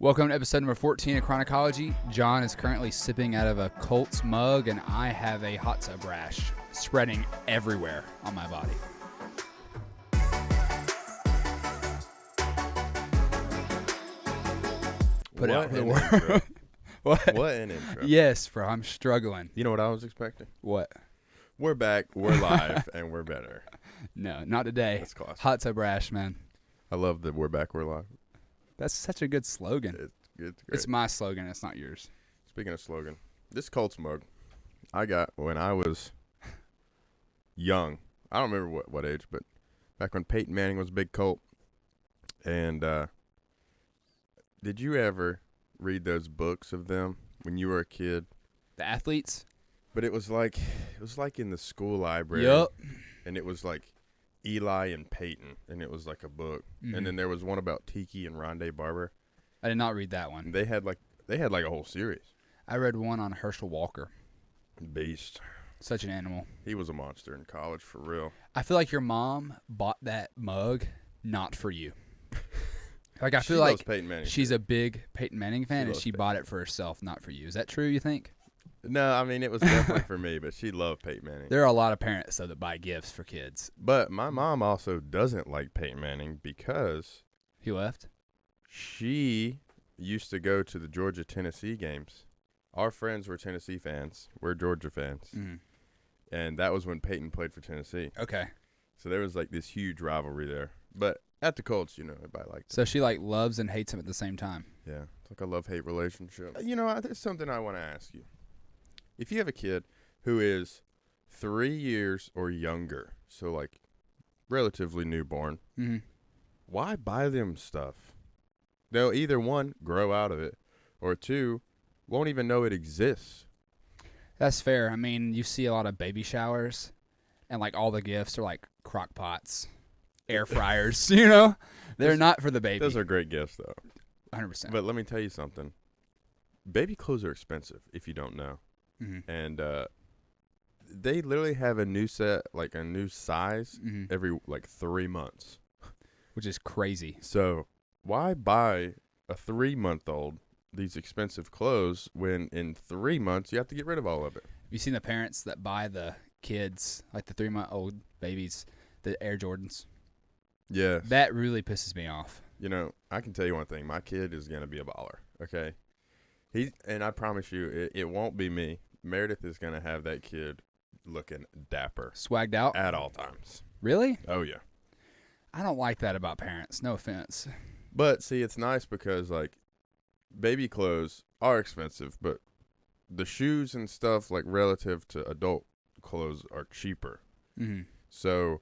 Welcome to episode number 14 of Chronicology. John is currently sipping out of a Colts mug, and I have a hot tub rash spreading everywhere on my body. Put it out for the world. What? What an intro. Yes, bro. I'm struggling. You know what I was expecting? What? We're back, we're live, and we're better. No, not today. That's classic. Hot tub rash, man. I love that we're back, we're live. That's such a good slogan. It's great. It's my slogan. It's not yours. Speaking of slogan, this Colts mug I got when I was young. I don't remember what age, but back when Peyton Manning was a big Colt. And did you ever read those books of them when you were a kid? The athletes? But it was like in the school library. Yep. And it was like Eli and Peyton, and it was like a book. Mm-hmm. And then there was one about Tiki and Rondé Barber. I did not read that one. They had like a whole series. I read one on Herschel Walker. Beast. Such an animal. He was a monster in college, for real. I feel like your mom bought that mug not for you. Like I feel She like loves Peyton Manning. she's a big Peyton Manning fan, and loves she Peyton. bought it for herself, not for you. Is that true, you think? No, I mean, it was definitely for me, but she loved Peyton Manning. There are a lot of parents, though, that buy gifts for kids. But my mom also doesn't like Peyton Manning because He left? she used to go to the Georgia-Tennessee games. Our friends were Tennessee fans. We're Georgia fans. Mm. And that was when Peyton played for Tennessee. Okay. So there was like this huge rivalry there. But at the Colts, everybody liked it. So she, like, loves and hates him at the same time. Yeah, it's like a love-hate relationship. There's something I want to ask you. If you have a kid who is 3 years or younger, so like relatively newborn, Mm-hmm. why buy them stuff? They'll either, one, grow out of it, or two, won't even know it exists. That's fair. I mean, you see a lot of baby showers, and, like, all the gifts are, like, crock pots, air fryers, They're not for the baby. Those are great gifts, though. 100%. But let me tell you something. Baby clothes are expensive, if you don't know. Mm-hmm. And they literally have a new set, like a new size, Mm-hmm. every, 3 months. Which is crazy. So why buy a 3-month-old these expensive clothes when in 3 months you have to get rid of all of it? Have you seen the parents that buy the kids, like the 3-month-old babies, the Air Jordans? Yeah. That really pisses me off. I can tell you one thing. My kid is going to be a baller, okay? And I promise you, it won't be me. Meredith is going to have that kid looking dapper. Swagged out? At all times. Really? Oh, yeah. I don't like that about parents. No offense. But, see, it's nice because, baby clothes are expensive, but the shoes and stuff, relative to adult clothes are cheaper. Mm-hmm. So,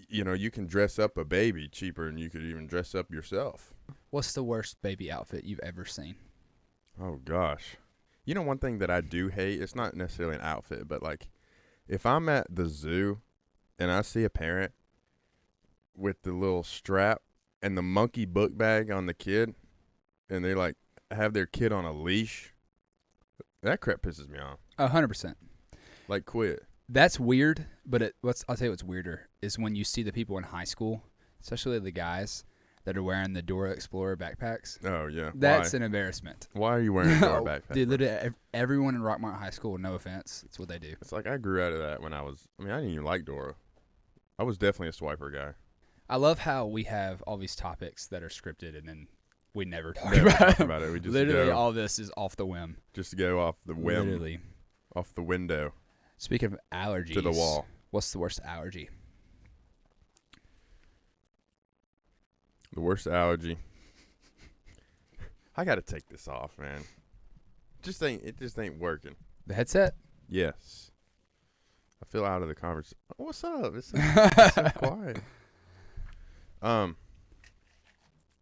you can dress up a baby cheaper than you could even dress up yourself. What's the worst baby outfit you've ever seen? Oh, gosh. One thing that I do hate, it's not necessarily an outfit, but, if I'm at the zoo and I see a parent with the little strap and the monkey book bag on the kid, and they, have their kid on a leash, that crap pisses me off. 100%. Quit. That's weird, but I'll tell you what's weirder is when you see the people in high school, especially the guys that are wearing the Dora Explorer backpacks. Oh, yeah. That's an embarrassment. Why are you wearing a Dora backpack? Dude, literally everyone in Rockmart High School, no offense, that's what they do. It's I grew out of that when I didn't even like Dora. I was definitely a swiper guy. I love how we have all these topics that are scripted and then we never talk Never about talk them. about it. We just Literally, go, all this is off the whim. just go off the whim, Literally. off the window Speaking of allergies. to the wall. What's the worst allergy? The worst allergy. I got to take this off, man. It just ain't working. The headset? Yes. I feel out of the conversation. Oh, what's up? It's so quiet.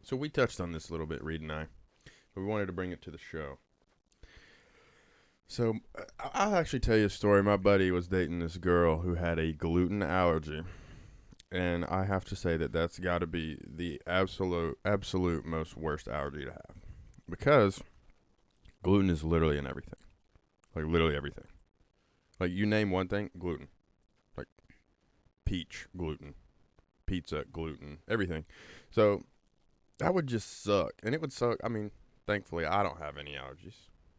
So we touched on this a little bit, Reed and I, but we wanted to bring it to the show. So I'll actually tell you a story. My buddy was dating this girl who had a gluten allergy, and I have to say that that's got to be the absolute most worst allergy to have, because gluten is literally in everything, literally everything. You name one thing, gluten. Peach, gluten. Pizza, gluten. Everything. So That would just suck, and it would suck. I mean, thankfully, I don't have any allergies,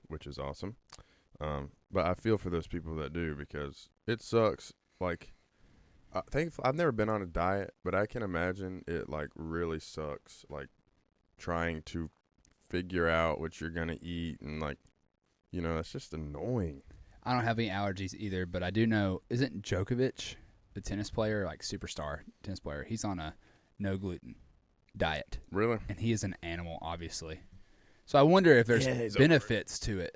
which is awesome. But I feel for those people that do because it sucks. Like, thankfully, I've never been on a diet, but I can imagine it like really sucks. Like trying to figure out what you're gonna eat, and like, it's just annoying. I don't have any allergies either, but I do know, isn't Djokovic, the tennis player, like superstar tennis player, he's on a no gluten diet. Really? And he is an animal, obviously. So I wonder if there's benefits to it.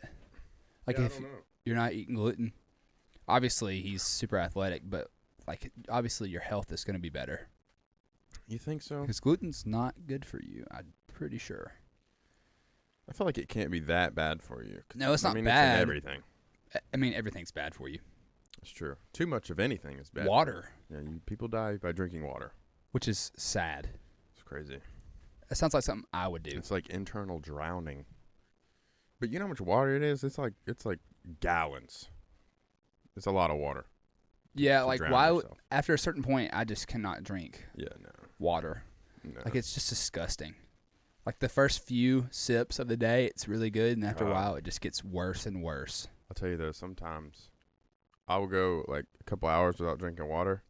Like if you're not eating gluten, obviously he's super athletic, but like obviously your health is going to be better. You think so? Because gluten's not good for you, I'm pretty sure. I feel like it can't be that bad for you. No, it's not bad. bad. It's in everything. I mean, everything's bad for you. It's true. Too much of anything is bad. Water. Yeah, people die by drinking water. Which is sad. It's crazy. It sounds like something I would do. It's like internal drowning. But you know how much water it is? It's like gallons. It's a lot of water. Yeah, like why after a certain point I just cannot drink water. No. Like it's just disgusting. Like the first few sips of the day it's really good, and after a while it just gets worse and worse. I'll tell you though, sometimes I will go like a couple hours without drinking water,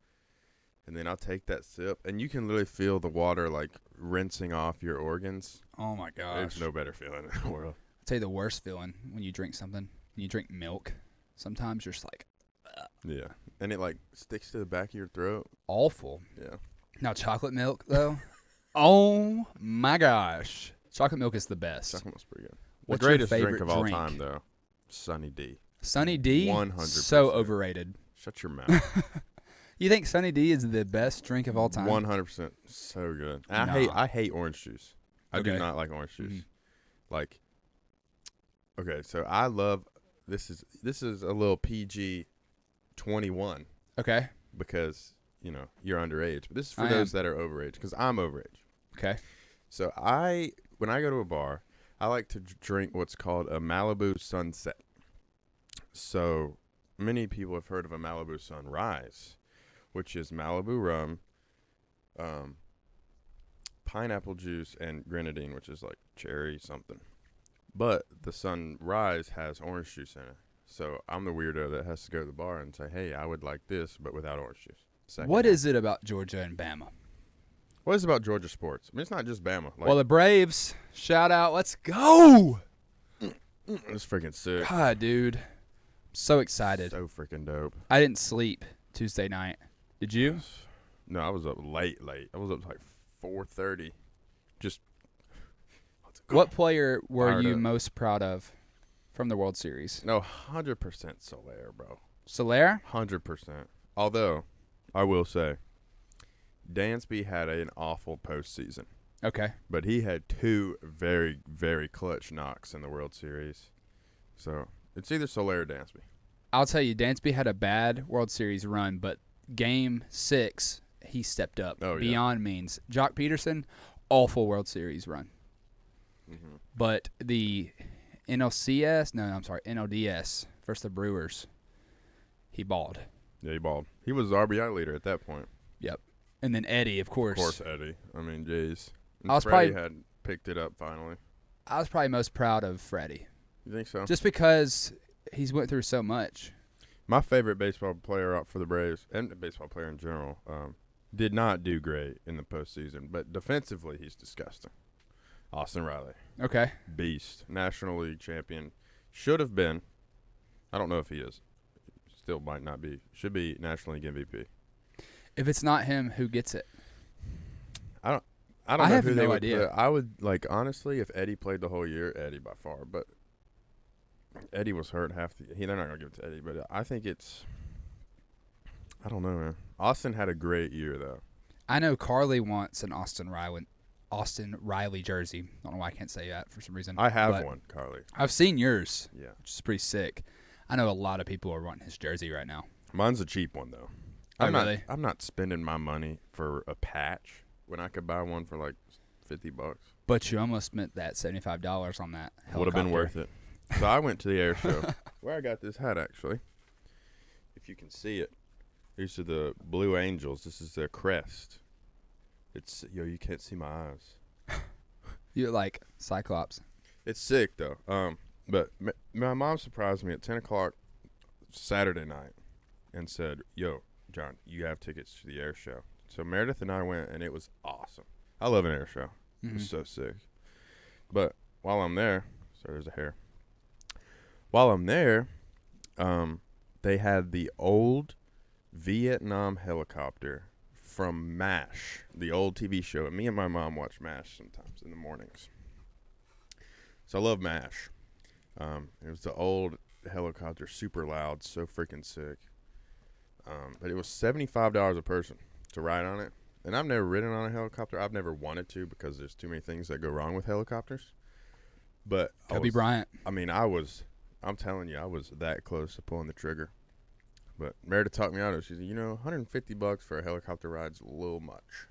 and then I'll take that sip, and you can literally feel the water like rinsing off your organs. Oh my gosh. There's no better feeling in the world. I'll tell you the worst feeling when you drink something. When you drink milk, sometimes you're just like, ugh. Yeah. And it like sticks to the back of your throat. Awful. Yeah. Now chocolate milk though, oh my gosh, chocolate milk is the best. Chocolate milk's pretty good. What's the greatest your favorite drink of all time though, Sunny D. Sunny D, 100%. So overrated. Shut your mouth. You think Sunny D is the best drink of all time? 100%. So good. I hate orange juice. I do not like orange juice. Mm-hmm. Like, okay, so I love this is a little PG 21. Okay. Because you're underage, but this is for those that are overage. Because I'm overage. Okay. So when I go to a bar, I like to drink what's called a Malibu Sunset. So many people have heard of a Malibu Sunrise, which is Malibu rum, pineapple juice, and grenadine, which is like cherry something. But the Sunrise has orange juice in it. So I'm the weirdo that has to go to the bar and say, hey, I would like this, but without orange juice. What is it about Georgia and Bama? What is it about Georgia sports? I mean, it's not just Bama. Like, well, the Braves, shout out, let's go. It's freaking sick. God, dude. So excited. So freaking dope. I didn't sleep Tuesday night. Did you? No, I was up late. I was up like 4:30. Just. What player were you most proud of from the World Series? No, 100% Soler, bro. Soler? 100%. Although, I will say, Dansby had an awful postseason. Okay. But he had two very, very clutch knocks in the World Series. So, it's either Soler or Dansby. I'll tell you, Dansby had a bad World Series run, but Game 6, he stepped up beyond means. Jock Peterson, awful World Series run. Mm-hmm. But the NLDS versus the Brewers, he balled. Yeah, he balled. He was the RBI leader at that point. Yep. And then Eddie, of course. Of course, Eddie. I mean, jeez. Freddie had picked it up finally. I was probably most proud of Freddie. You think so? Just because he's went through so much. My favorite baseball player up for the Braves, and baseball player in general, did not do great in the postseason. But defensively, he's disgusting. Austin Riley. Okay. Beast. National League champion. Should have been. I don't know if he is. Still might not be. Should be National League MVP. If it's not him, who gets it? I don't know have who they no would idea. put. I would, like, honestly, if Eddie played the whole year, Eddie by far. But Eddie was hurt half the year. They're not going to give it to Eddie. But I think it's – I don't know, man. Austin had a great year, though. I know Carly wants an Austin Riley jersey. I don't know why I can't say that for some reason. I have one, Carly. I've seen yours, yeah, which is pretty sick. I know a lot of people are wanting his jersey right now. Mine's a cheap one, though. Really? I'm not spending my money for a patch when I could buy one for like $50. But you almost spent that $75 on that helicopter. Would have been worth it. So I went to the air show where I got this hat, actually. If you can see it. These are the Blue Angels. This is their crest. You can't see my eyes. You like Cyclops. It's sick, though. But my mom surprised me at 10 o'clock Saturday night and said, yo, John, you have tickets to the air show. So Meredith and I went, and it was awesome. I love an air show. It was so sick. But while I'm there, sorry, there's a hair. While I'm there, they had the old Vietnam helicopter from MASH, the old TV show. And me and my mom watch MASH sometimes in the mornings. So I love MASH. It was the old helicopter, super loud, so freaking sick. But it was $75 a person to ride on it. And I've never ridden on a helicopter. I've never wanted to because there's too many things that go wrong with helicopters. But Kobe Bryant. I mean, I'm telling you, I was that close to pulling the trigger. But Meredith talked me out of it. She said, $150 for a helicopter ride's a little much.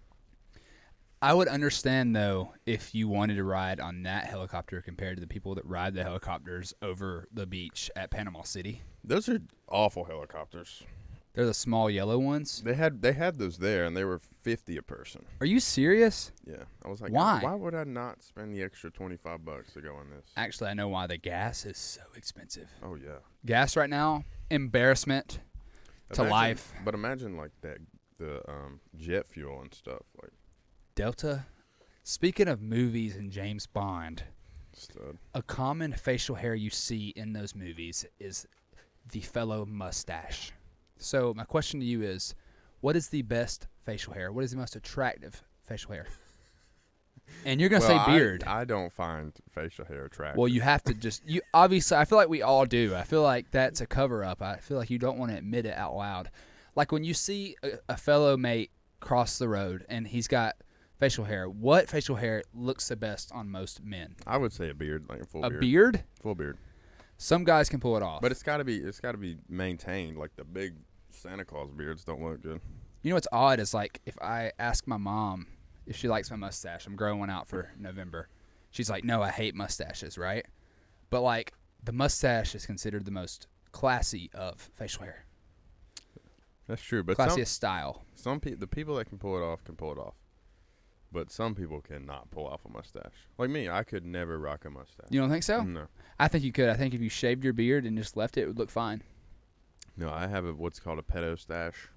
I would understand, though, if you wanted to ride on that helicopter compared to the people that ride the helicopters over the beach at Panama City. Those are awful helicopters. They're the small yellow ones. They had those there, and they were $50 a person. Are you serious? Yeah, I was like, why? Why would I not spend the extra $25 to go on this? Actually, I know why. The gas is so expensive. Oh yeah, gas right now, embarrassment to life. But imagine like the jet fuel and stuff like Delta. Speaking of movies and James Bond, a common facial hair you see in those movies is the fellow mustache. So my question to you is, what is the best facial hair? What is the most attractive facial hair? And you're going to say beard. I don't find facial hair attractive. Well, you have to obviously, I feel like we all do. I feel like that's a cover-up. I feel like you don't want to admit it out loud. Like when you see a fellow mate cross the road and he's got facial hair, what facial hair looks the best on most men? I would say a beard, like a full beard. A beard? Full beard. Some guys can pull it off. But it's got to be maintained. Like the big Santa Claus beards don't look good. You know what's odd is like if I ask my mom if she likes my mustache, I'm growing one out for November. She's like, no, I hate mustaches, right? But like the mustache is considered the most classy of facial hair. That's true, but classiest style. The people that can pull it off can pull it off. But some people cannot pull off a mustache. Like me, I could never rock a mustache. You don't think so? No. I think you could. I think if you shaved your beard and just left it, it would look fine. No, I have what's called a pedo stash.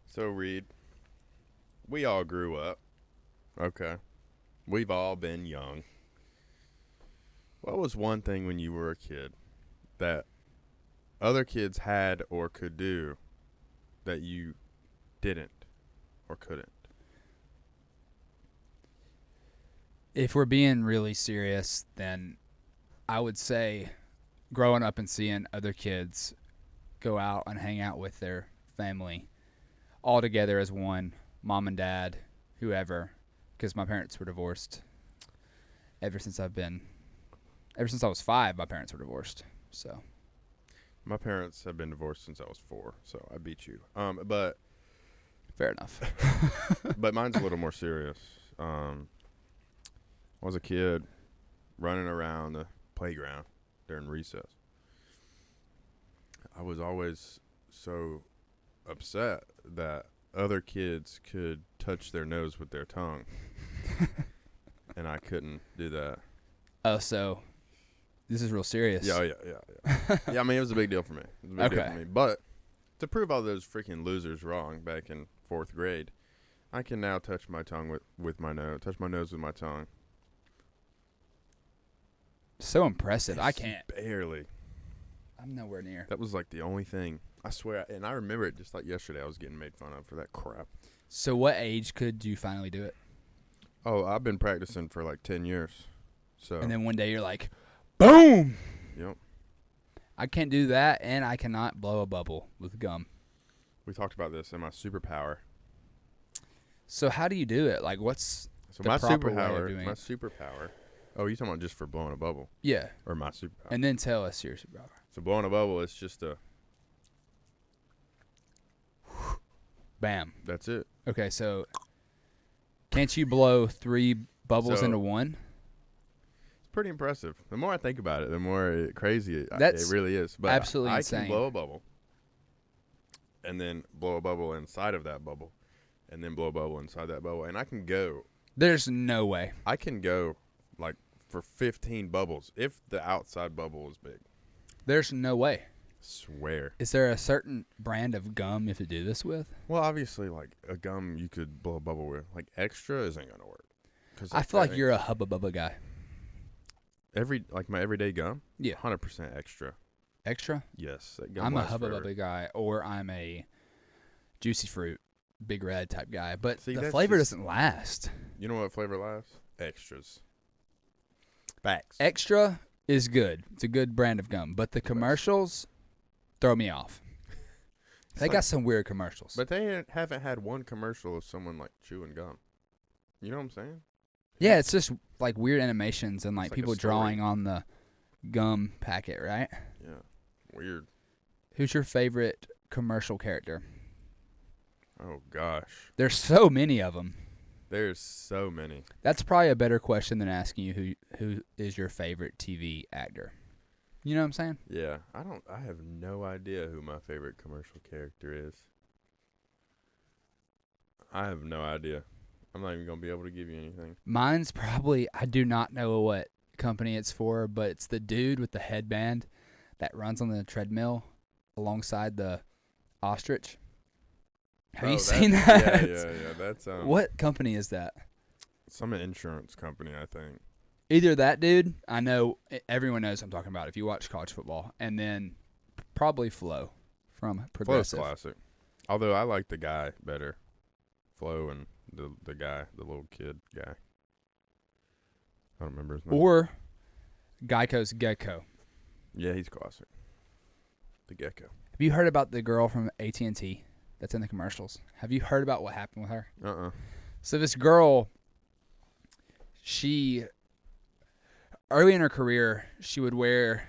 So, Reed, we all grew up. Okay. We've all been young. What was one thing when you were a kid that other kids had or could do that you didn't or couldn't? If we're being really serious, then I would say growing up and seeing other kids go out and hang out with their family all together as one, mom and dad, whoever, because my parents were divorced. Ever since I was 5, my parents were divorced. So my parents have been divorced since I was 4, so I beat you. But fair enough. But mine's a little more serious. I was a kid running around the playground during recess. I was always so upset that other kids could touch their nose with their tongue, and I couldn't do that. Oh, so this is real serious. Yeah. Yeah, I mean, it was a big deal for me. It was a big deal for me. But to prove all those freaking losers wrong back in 4th grade, I can now touch my tongue with my nose, touch my nose with my tongue. So impressive. I can't. Barely. I'm nowhere near. That was like the only thing. I swear. And I remember it just like yesterday. I was getting made fun of for that crap. So what age could you finally do it? Oh, I've been practicing for like 10 years. So. And then one day you're like, boom. Yep. I can't do that, and I cannot blow a bubble with gum. We talked about this in my superpower. So how do you do it? Like, what's so the my proper way of superpower? doing My it? superpower. Oh, you talking about just for blowing a bubble? Yeah. Or my superpower? And then tell us your superpower. So blowing a bubble, it's just a. Bam. That's it. Okay, so can't you blow 3 bubbles into one? It's pretty impressive. The more I think about it, the more crazy it really is. But absolutely I insane. can blow a bubble, and then blow a bubble inside of that bubble, and then blow a bubble inside that bubble, and I can go There's no way. I can go like for 15 bubbles if the outside bubble is big. There's no way. Swear. Is there a certain brand of gum you have to do this with? Well, obviously, like a gum you could blow a bubble with. Like extra isn't gonna work. I feel like you're a Hubba Bubba guy. My everyday gum. Yeah. 100% extra. Extra? Yes. That gum I'm a lasts Hubba forever. Bubba guy, or I'm a Juicy Fruit, Big Red type guy. But See, the that's flavor just- doesn't last. You know what flavor lasts? Extras. Facts. Extra is good. It's a good brand of gum. But the commercials throw me off. They got some weird commercials. But they haven't had one commercial of someone like chewing gum. You know what I'm saying? Yeah, it's just like weird animations and like It's like a people story. drawing on the gum packet, right? Yeah. Weird. Who's your favorite commercial character? Oh gosh. There's so many of them. There's so many. That's probably a better question than asking you who is your favorite TV actor. You know what I'm saying? Yeah. I have no idea who my favorite commercial character is. I have no idea. I'm not even going to be able to give you anything. Mine's probably, I do not know what company it's for, but it's the dude with the headband that runs on the treadmill alongside the ostrich. Have you seen that? Yeah. That's What company is that? some insurance company, I think. Either that dude, I know everyone knows what I'm talking about if you watch college football, and then probably Flo from Progressive. Flo's classic. Although I like the guy better. Flo and the guy, the little kid guy. I don't remember his name. Or Geico's Gecko. Yeah, he's classic. The gecko. Have you heard about the girl from AT&T that's in the commercials? Have you heard about what happened with her? So this girl, she, early in her career, she would wear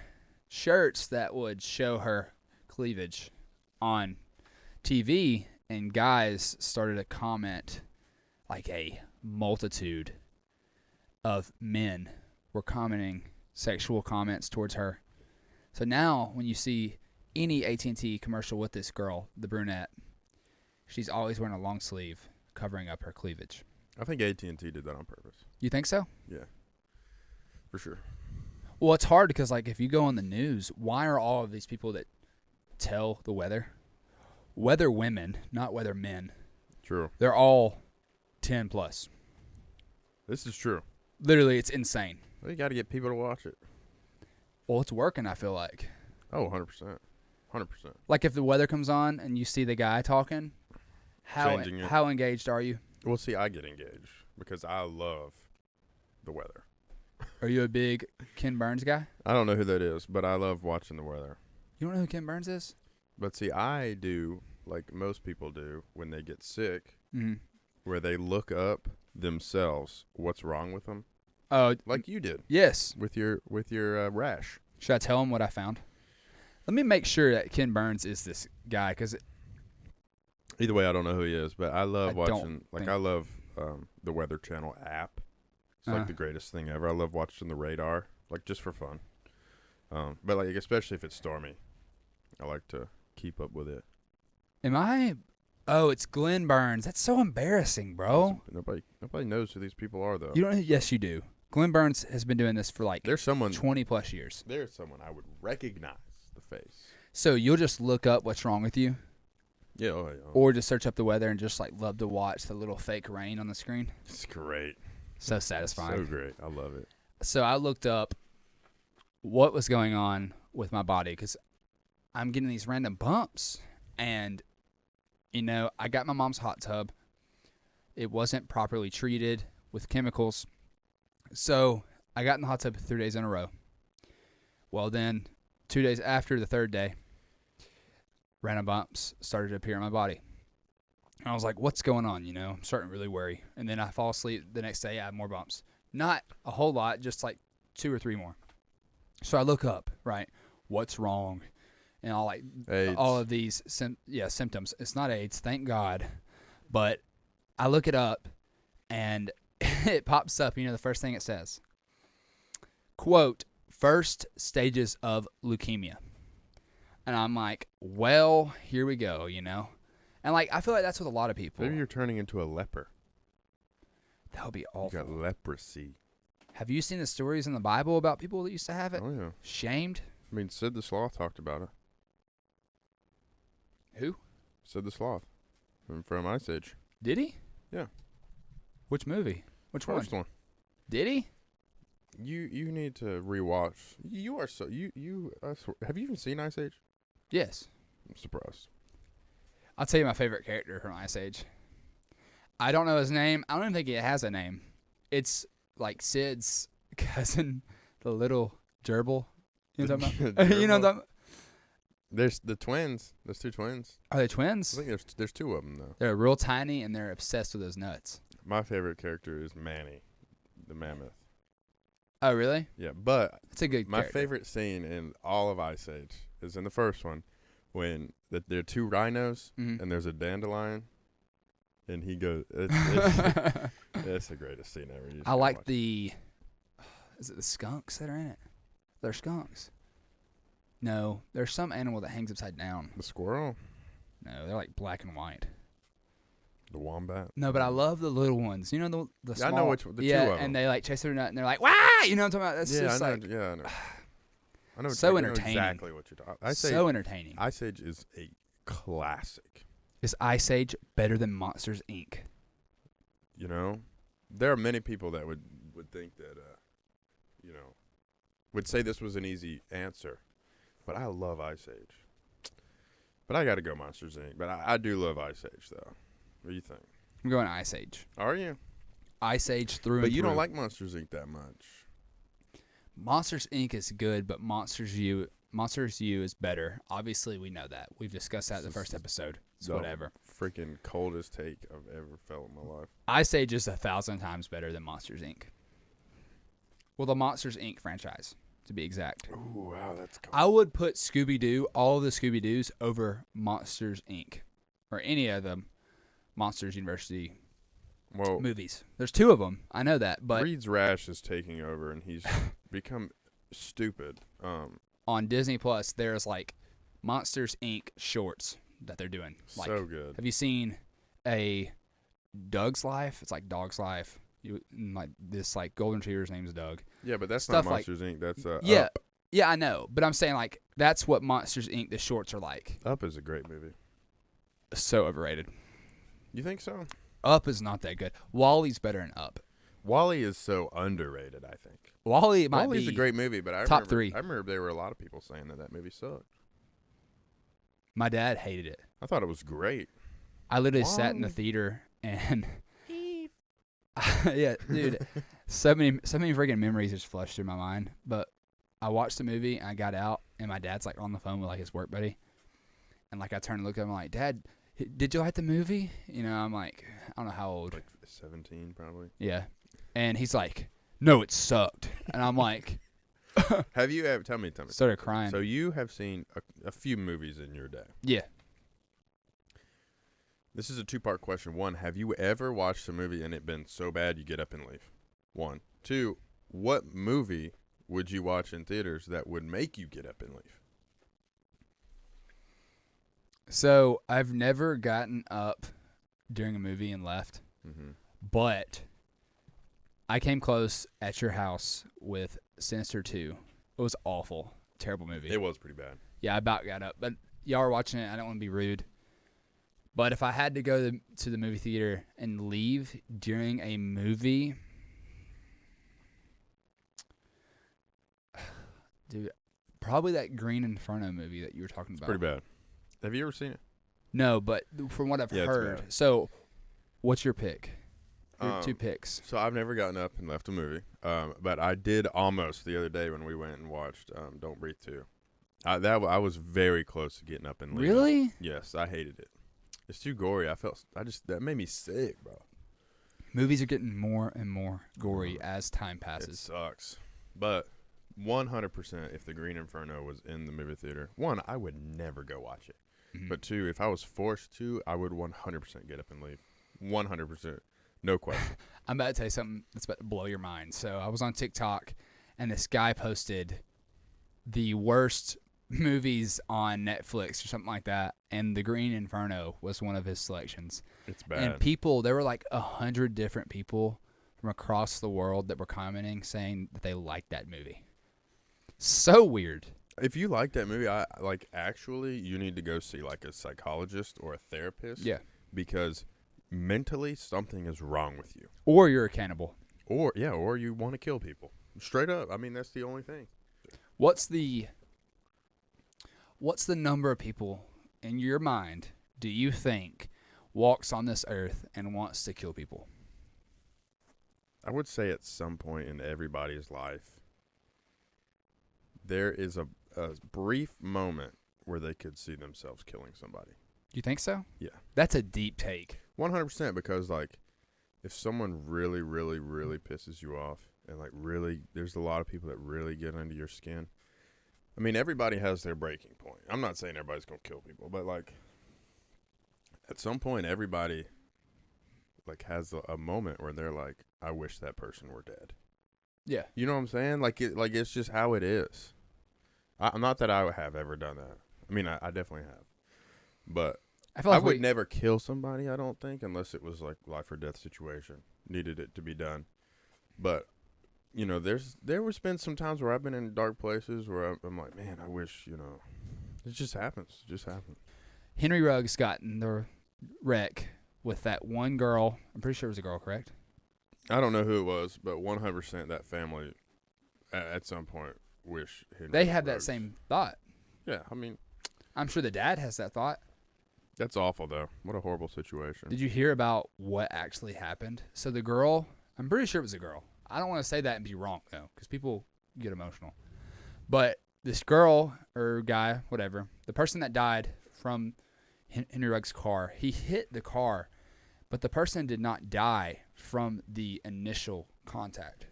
shirts that would show her cleavage on TV, and guys started to comment, like a multitude of men were commenting sexual comments towards her. So now when you see any AT&T commercial with this girl, the brunette, she's always wearing a long sleeve covering up her cleavage. I think AT&T did that on purpose. You think so? Yeah, for sure. Well, it's hard because, like, if you go on the news, why are all of these people that tell the weather women, not weather men? True. They're all 10 plus. This is true. Literally, it's insane. Well, you got to get people to watch it. Well, it's working, I feel like. Oh, 100%. 100%. Like, if the weather comes on and you see the guy talking, Changing it. how engaged are you? Well, see, I get engaged because I love the weather. Are you a big Ken Burns guy? I don't know who that is, but I love watching the weather. You don't know who Ken Burns is? But see, I do, like most people do, when they get sick, Mm-hmm. where they look up themselves what's wrong with them, Oh, like you did yes. with your rash. Should I tell him what I found? Let me make sure that Ken Burns is this guy, because Either way, I don't know who he is, but I love I don't watching. Like think- I love the Weather Channel app. It's like the greatest thing ever. I love watching the radar, like just for fun. But like especially if it's stormy, I like to keep up with it. am I? Oh, it's Glenn Burns. That's so embarrassing, bro. Nobody knows who these people are though. You don't? Yes, you do. Glenn Burns has been doing this for like There's someone 20 plus years. There's someone I would recognize the face. So you'll just look up what's wrong with you, Yeah, yeah. or just search up the weather and just like love to watch the little fake rain on the screen. It's great. So satisfying. So great. I love it. So I looked up what was going on with my body because I'm getting these random bumps. And, you know, I got my mom's hot tub. It wasn't properly treated with chemicals. So I got in the hot tub 3 days in a row. Well, then 2 days after the third day, random bumps started to appear in my body. And I was like, what's going on? You know, I'm starting to really worry. And then I fall asleep the next day, I have more bumps. Not a whole lot, just like 2 or 3 more. So I look up, right? What's wrong? And all like AIDS. all of these symptoms. It's not AIDS, thank God. But I look it up and it pops up. You know, the first thing it says, quote, first stages of leukemia. And I'm like, well, here we go, you know. And like I feel like that's with a lot of people. Maybe you're turning into a leper. That would be awful. You got leprosy. Have you seen the stories in the Bible about people that used to have it? Oh, yeah. Shamed? I mean, Sid the Sloth talked about it. Who? Sid the Sloth from Ice Age. Did he? Yeah. Which movie? Which First one? Did he? You need to rewatch. You are so have you even seen Ice Age? Yes. I'm surprised. I'll tell you my favorite character from Ice Age. I don't know his name. I don't even think he has a name. It's like Sid's cousin, the little gerbil. You know what I'm talking about? You know what I'm talking about? There's the twins. There's two twins. Are they twins? I think there's two of them though. They're real tiny and they're obsessed with those nuts. My favorite character is Manny, the mammoth. Oh, really? Yeah, but it's a good. My favorite scene in all of Ice Age is in the first one when there are two rhinos and there's a dandelion, and he goes. It's the greatest scene ever. I like watch. Is it the skunks that are in it? They're skunks. No, there's some animal that hangs upside down. The squirrel? No, they're like black and white. The wombat? No, but I love the little ones. You know the small. I know which the two of them. And they like chase their nut and they're like, "Wah!" You know what I'm talking about? That's just I know. like, I know. I know. So entertaining. Exactly what you're talking about. So entertaining. Ice Age is a classic. Is Ice Age better than Monsters, Inc.? You know, there are many people that would think that, would say this was an easy answer. But I love Ice Age. But I got to go Monsters, Inc. But I do love Ice Age, though. What do you think? I'm going Ice Age. Are you? Ice Age through and But you through. don't like Monsters, Inc. that much. Monsters, Inc. is good, but Monsters U is better. Obviously, we know that. We've discussed that in the first episode. So whatever. Freaking coldest take I've ever felt in my life. Ice Age is 1,000 times better than Monsters, Inc. Well, the Monsters, Inc. franchise, to be exact. Ooh, wow, that's cool. I would put Scooby-Doo, all of the Scooby-Doos, over Monsters, Inc. Or any of the Monsters University movies. There's two of them. I know that. But Reed's rash is taking over, and he's become stupid. On Disney Plus, there's like Monsters, Inc. shorts that they're doing. Like, so good. Have you seen a Doug's Life? It's like Dog's Life. Like this, like Golden Retriever's name is Doug. Yeah, but that's Stuff not Monsters, Inc. That's Up. Yeah, I know. But I'm saying like that's what Monsters, Inc. the shorts are like. Up is a great movie. So overrated. You think so? Up is not that good. Wally's better than Up. Wally is so underrated, I think. Wally's a great movie, but top three. I remember there were a lot of people saying that movie sucked. My dad hated it. I thought it was great. I literally sat in the theater and yeah, dude, so many freaking memories just flushed through my mind. But I watched the movie and I got out and my dad's like on the phone with like his work buddy, and like I turned and looked at him like, "Dad, did you like the movie?" You know, I'm like, I don't know how old. Like 17 probably. Yeah. And he's like, "No, it sucked." And I'm like, have you ever, tell me. Started crying. So you have seen a few movies in your day. Yeah. This is a two-part question. One, have you ever watched a movie and it been so bad you get up and leave? One. Two, what movie would you watch in theaters that would make you get up and leave? So I've never gotten up during a movie and left, but I came close at your house with Sinister 2. It was awful. Terrible movie. It was pretty bad. Yeah, I about got up. But y'all are watching it. I don't want to be rude. But if I had to go to the movie theater and leave during a movie, dude, probably that Green Inferno movie that you were talking about. It's pretty bad. Have you ever seen it? No, but from what I've heard. It's bad. So, what's your pick? Your two picks. So I've never gotten up and left a movie, but I did almost the other day when we went and watched Don't Breathe 2. I was very close to getting up and leaving. Really? Yes, I hated it. It's too gory. That made me sick, bro. Movies are getting more and more gory as time passes. It sucks. But 100%, if the Green Inferno was in the movie theater, one, I would never go watch it. Mm-hmm. But two, if I was forced to, I would 100% get up and leave. 100%. No question. I'm about to tell you something that's about to blow your mind. So I was on TikTok, and this guy posted the worst movies on Netflix or something like that, and The Green Inferno was one of his selections. It's bad. And there were like 100 different people from across the world that were commenting saying that they liked that movie. So weird. If you like that movie, actually, you need to go see like a psychologist or a therapist. Yeah. Because mentally something is wrong with you. Or you're a cannibal. Or you want to kill people. Straight up. I mean, that's the only thing. What's the number of people in your mind do you think walks on this earth and wants to kill people? I would say at some point in everybody's life, there is a brief moment where they could see themselves killing somebody. You think so? Yeah. That's a deep take. 100%, because like if someone really, really, really pisses you off, and like really, there's a lot of people that really get under your skin. I mean, everybody has their breaking point. I'm not saying everybody's going to kill people, but like at some point, everybody like has a moment where they're like, I wish that person were dead. Yeah. You know what I'm saying? Like it's just how it is. I'm not that I have ever done that. I mean, I definitely have. But I would never kill somebody, I don't think, unless it was like life or death situation. Needed it to be done. But, you know, there was been some times where I've been in dark places where I'm like, man, I wish, you know, it just happens. It just happens. Henry Ruggs got in the wreck with that one girl. I'm pretty sure it was a girl, correct? I don't know who it was, but 100% that family at some point wish Henry They had Ruggs. that same thought. Yeah, I mean, I'm sure the dad has that thought. that's awful, though. What a horrible situation. Did you hear about what actually happened? So the girl, I'm pretty sure it was a girl. I don't want to say that and be wrong, though, because people get emotional. But this girl or guy, whatever, the person that died from Henry Ruggs' car, he hit the car, but the person did not die from the initial contact.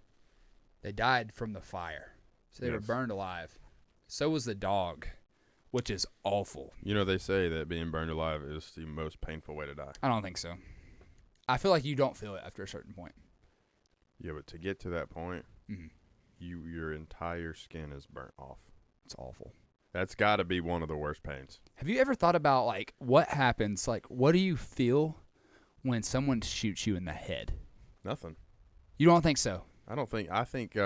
They died from the fire. So they were burned alive. So was the dog, which is awful. You know, they say that being burned alive is the most painful way to die. I don't think so. I feel like you don't feel it after a certain point. Yeah, but to get to that point, Mm-hmm. your entire skin is burnt off. It's awful. That's got to be one of the worst pains. Have you ever thought about, like, what happens? Like, what do you feel when someone shoots you in the head? Nothing. You don't think so? I don't think. I think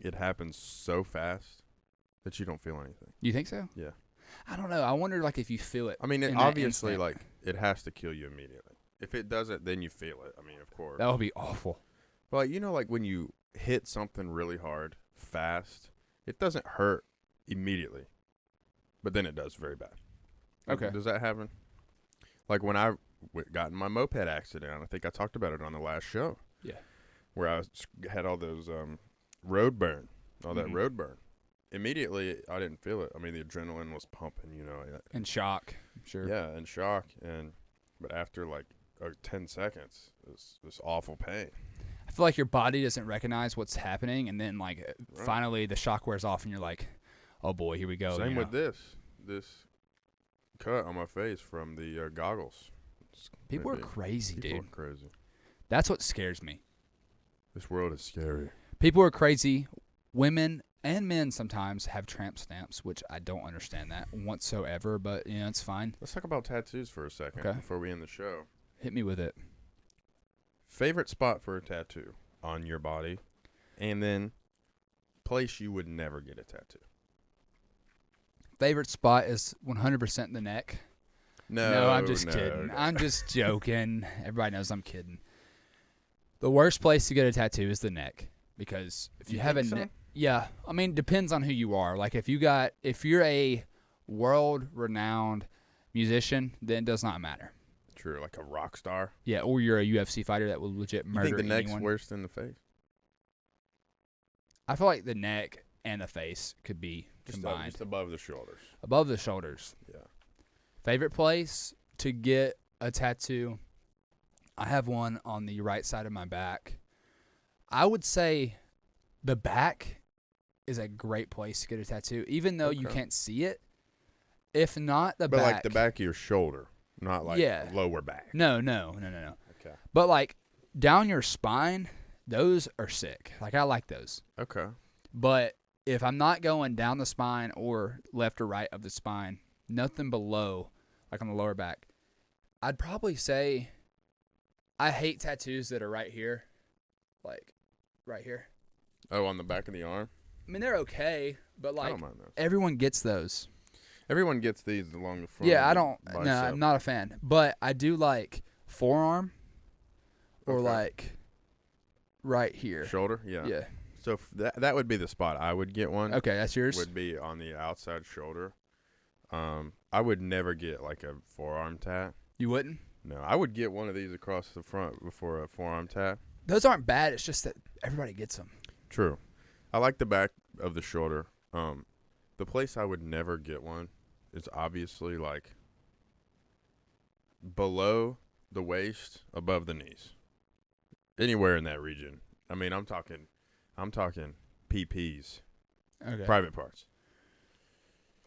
it happens so fast that you don't feel anything. You think so? Yeah. I don't know. I wonder, like, if you feel it. I mean, in that obviously, instant. like, it has to kill you immediately. If it doesn't, then you feel it. I mean, of course. That would be awful. But, you know, like when you hit something really hard, fast, it doesn't hurt immediately. But then it does very bad. Okay. Does that happen? Like when I got in my moped accident, I think I talked about it on the last show. Yeah. Where I had all those road burn, all that Mhm. road burn. Immediately, I didn't feel it. I mean, the adrenaline was pumping, you know. In shock, I'm sure. Yeah, in shock. But after like 10 seconds, it's this awful pain. I feel like your body doesn't recognize what's happening, and then, like, Right. finally the shock wears off, and you're like, oh, boy, here we go. Same you with know? this cut on my face from the goggles. People are crazy, People dude. are crazy. That's what scares me. This world is scary. People are crazy. Women and men sometimes have tramp stamps, which I don't understand that whatsoever, but, you know, it's fine. Let's talk about tattoos for a second Okay. before we end the show. Hit me with it. Favorite spot for a tattoo on your body, and then place you would never get a tattoo. Favorite spot is 100% the neck. No, I'm just kidding. no. I'm just joking. Everybody knows I'm kidding. The worst place to get a tattoo is the neck, because if you have a think so? neck, yeah, I mean, depends on who you are. Like if you're a world-renowned musician, then it does not matter. True, like a rock star. Yeah, or you're a UFC fighter that will legit You murder think the neck's anyone. worse than the face? I feel like the neck and the face could be Just combined. just above the shoulders. Above the shoulders. Yeah. Favorite place to get a tattoo? I have one on the right side of my back. I would say the back is a great place to get a tattoo, even though you Okay. can't see it. If not the But back. like the back of your shoulder, not like Yeah. lower back. No. Okay. But like down your spine, those are sick. Like I like those. Okay. But if I'm not going down the spine or left or right of the spine, nothing below, like on the lower back, I'd probably say I hate tattoos that are right here, like right here. Oh, on the back of the arm? I mean, they're okay, but I like don't mind those. everyone gets those. Everyone gets these along the front. Yeah, of I the don't. bicep. No, I'm not a fan. But I do like forearm or like right here. Shoulder? Yeah. Yeah. So that would be the spot I would get one. Okay, that's yours? Would be on the outside shoulder. I would never get like a forearm tat. You wouldn't? No, I would get one of these across the front before a forearm tat. Those aren't bad. It's just that everybody gets them. True. I like the back of the shoulder. The place I would never get one is obviously like below the waist, above the knees. Anywhere in that region. I mean, I'm talking PPs. Okay. Private parts.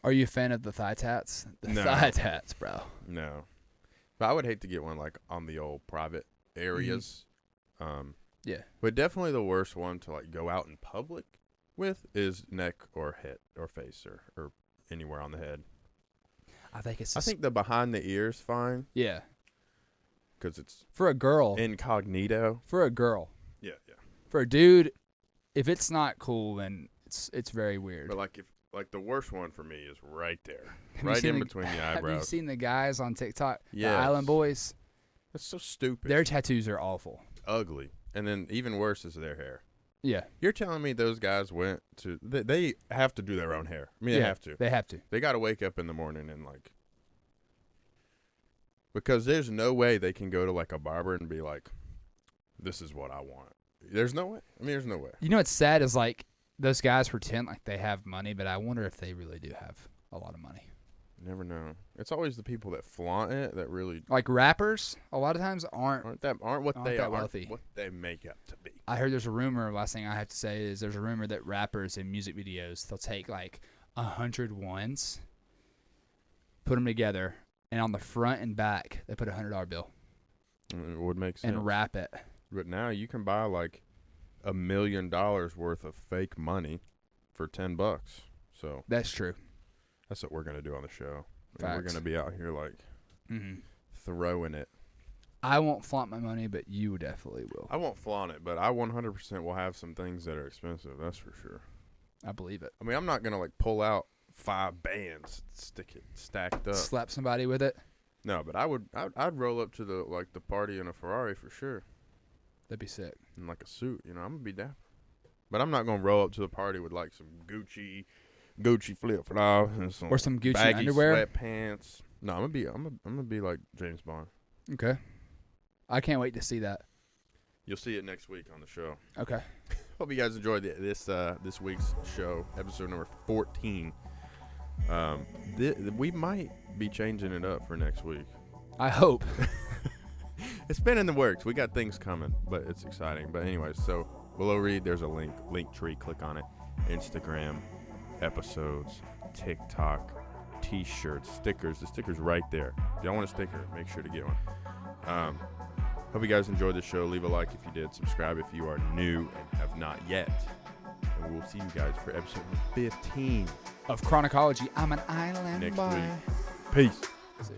Are you a fan of the thigh tats? No. Thigh tats, bro. No. But I would hate to get one like on the old private areas. Yeah. But definitely the worst one to like go out in public with is neck or head or face or anywhere on the head. I think it's. I think the behind the ears fine. Yeah. Because it's for a girl. Incognito. For a girl. Yeah. For a dude, if it's not cool, then it's very weird. But like the worst one for me is right there, right in between the eyebrows. Have you seen the guys on TikTok? Yeah. The Island Boys. That's so stupid. Their tattoos are awful. Ugly. And then even worse is their hair. Yeah. You're telling me those guys went to they have to do their own hair. I mean, yeah, they have to. They have to. They got to wake up in the morning and like, because there's no way they can go to like a barber and be like, this is what I want. There's no way. I mean, there's no way. You know what's sad is like those guys pretend like they have money, but I wonder if they really do have a lot of money. Never know. It's always the people that flaunt it that really, like rappers. A lot of times aren't what they that are, wealthy. what they make up to be. I heard there's a rumor. Last thing I have to say is there's a rumor that rappers in music videos, they'll take like 100 ones, put them together, and on the front and back they put a $100 bill. It would make sense. And wrap it. But now you can buy like $1 million worth of fake money for $10. So that's true. That's what we're gonna do on the show. Facts. We're gonna be out here like throwing it. I won't flaunt my money, but you definitely will. I won't flaunt it, but I 100% will have some things that are expensive. That's for sure. I believe it. I mean, I'm not gonna like pull out 5 bands, stick it stacked up, slap somebody with it. No, but I'd roll up to the party in a Ferrari for sure. That'd be sick. In like a suit, I'm gonna be dapper. But I'm not gonna roll up to the party with like some Gucci flip flops and some or some Gucci baggy underwear, sweatpants. No, I'm gonna be like James Bond. Okay, I can't wait to see that. You'll see it next week on the show. Okay. Hope you guys enjoyed this week's show, episode number 14. We might be changing it up for next week. I hope. It's been in the works. We got things coming, but it's exciting. But anyways, so below read, there's a link tree. Click on it. Instagram, episodes, TikTok, T-shirts, stickers. The sticker's right there. If y'all want a sticker, make sure to get one. Hope you guys enjoyed the show. Leave a like if you did. Subscribe if you are new and have not yet. And we'll see you guys for episode 15 of Chronicology. I'm an island next boy. week. Peace. See.